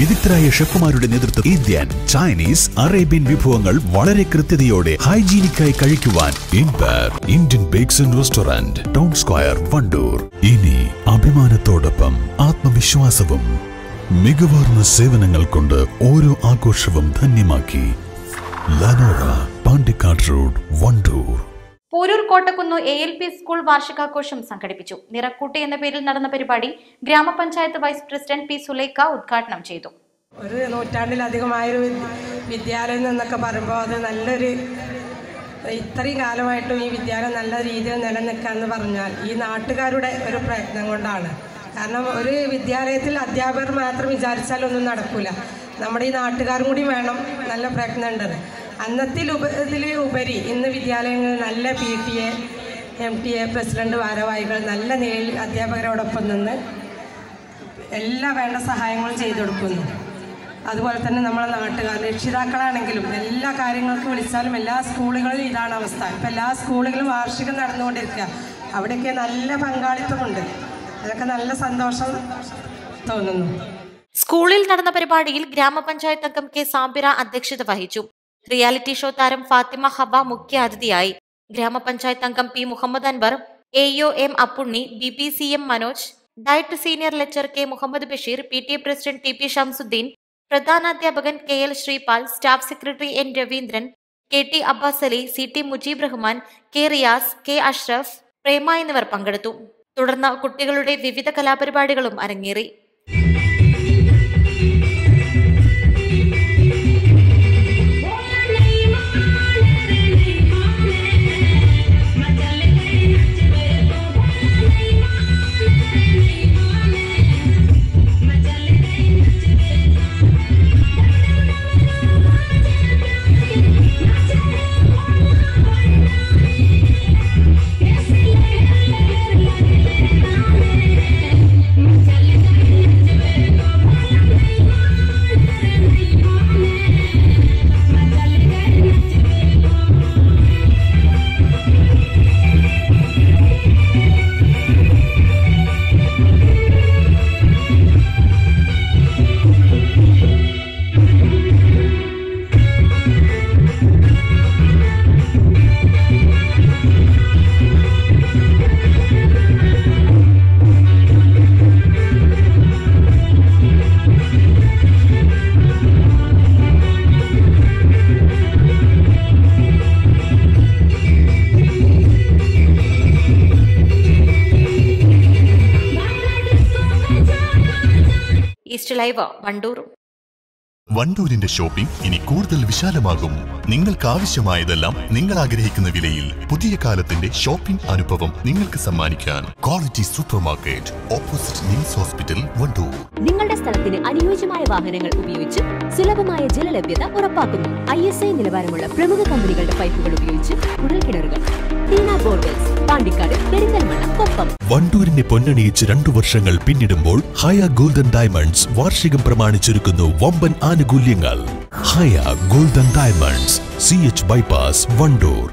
വിദഗ്ധരായ ഷെഫുമാരുടെ നേതൃത്വം Indian, Chinese, Arabian വിഭവങ്ങൾ വളരെ കൃത്യതയോടെ ഹൈജീനിക്കായി കഴിക്കുവാൻ Indian bakes and restaurant, town square, Wandoor. ഇനി അഭിമാനത്തോടൊപ്പം ആത്മവിശ്വാസവും. മികവാർന്ന സേവനങ്ങൾ കൊണ്ട് ഓരോ ആഘോഷവും ധന്യമാക്കി. ലനോറ, Pandikkad road, Wandoor. Poroor Kottakkunnu ALP school വാർഷികാഘോഷം സംഘടിപ്പിച്ചു. നിറക്കൂട്ട് എന്ന പേരിൽ നടന്ന പരിപാടി ഗ്രാമപഞ്ചായത്ത് വൈസ് പ്രസിഡന്റ് P. സുലൈഖ ഉദ്ഘാടനം ചെയ്തു. ഒരു നൂറ്റാണ്ടിലധികമായൊരു വിദ്യാലയം എന്നൊക്കെ പറയുമ്പോൾ അത് നല്ലൊരു ഇത്രയും കാലമായിട്ടും ഈ വിദ്യാലയം നല്ല രീതിയിൽ നിലനിൽക്കാമെന്ന് പറഞ്ഞാൽ ഈ നാട്ടുകാരുടെ ഒരു പ്രയത്നം കൊണ്ടാണ്. കാരണം ഒരു വിദ്യാലയത്തിൽ അധ്യാപകർ മാത്രം വിചാരിച്ചാലൊന്നും നടക്കില്ല. നമ്മുടെ ഈ നാട്ടുകാരും കൂടി വേണം. നല്ല പ്രയത്നം ഉണ്ട്. ഇതിലുപരി ഇന്ന് വിദ്യാലയങ്ങളിൽ നല്ല PTA, MTA, പ്രസിഡന്റ്, ഭാരവാഹികൾ നല്ല നിലയിൽ അധ്യാപകരോടൊപ്പം നിന്ന് എല്ലാ വേണ്ട സഹായങ്ങളും ചെയ്തു കൊടുക്കുന്നു. അതുപോലെ തന്നെ നമ്മളെ നാട്ടുകാർ, രക്ഷിതാക്കളാണെങ്കിലും എല്ലാ കാര്യങ്ങൾക്കും വിളിച്ചാലും എല്ലാ സ്കൂളുകളിലും ഇതാണ് അവസ്ഥ. ഇപ്പം എല്ലാ സ്കൂളുകളിലും വാർഷികം നടന്നുകൊണ്ടിരിക്കുക. അവിടെയൊക്കെ നല്ല പങ്കാളിത്തമുണ്ട്. അതൊക്കെ നല്ല സന്തോഷം തോന്നുന്നു. സ്കൂളിൽ നടന്ന പരിപാടിയിൽ ഗ്രാമപഞ്ചായത്ത് അംഗം K. സാബിറ അധ്യക്ഷത വഹിച്ചു. റിയാലിറ്റി ഷോ താരം ഫാത്തിമ ഹബ മുഖ്യ അതിഥിയായി. ഗ്രാമപഞ്ചായത്ത് അംഗം P. Muhammad Anwar, AO M. Appunni, BPCM Manoj, diet senior lecturer K. Muhammad Basheer, PTA president TP Shamsuddin, പ്രധാനാധ്യാപകൻ KL Sreepal, staff secretary N. Raveendran, KT Abbas Ali, CT Mujeeb Rahman, K. Riyas, K. Ashraf, Prema എന്നിവർ പങ്കെടുത്തു. തുടർന്ന് കുട്ടികളുടെ വിവിധ കലാപരിപാടികളും അരങ്ങേറി. East live, Wandoor. വണ്ടൂരിന്റെ ഷോപ്പിംഗ് ഇനി കൂടുതൽ വിശാലമാകും. നിങ്ങൾക്ക് ആവശ്യമായതെല്ലാം നിങ്ങൾ ആഗ്രഹിക്കുന്ന വിലയിൽ പുതിയ കാലത്തിന്റെ ഷോപ്പിംഗ് അനുഭവം നിങ്ങൾക്ക് സമ്മാനിക്കാൻ quality super market, opposite Nims hospital, Wandoor. നിങ്ങളുടെ സ്ഥലത്തിന് അനുയോജ്യമായ വാഹനങ്ങൾ ഉപയോഗിച്ച് സുലഭമായ ജലലഭ്യത ഉറപ്പാക്കുന്നു. ISI നിലവാരമുള്ള പ്രമുഖ കമ്പനികളുടെ പൈപ്പുകൾ ഉപയോഗിച്ച് കുഴൽക്കിണറുകൾ, ബോർവെൽസ്, പാണ്ടിക്കാട്, പെരിന്തൽമണ്ണ, കൊപ്പം. വണ്ടൂരിനെ പൊന്നണിയിച്ച് 2 വർഷങ്ങൾ പിന്നിടുമ്പോൾ ഹയ ഗോൾഡൻ ഡയമണ്ട്സ് വാർഷികം പ്രമാണിച്ചൊരുക്കുന്നു വമ്പൻ ആനുകൂല്യങ്ങൾ. Haya golden diamonds, CH bypass, Wandoor.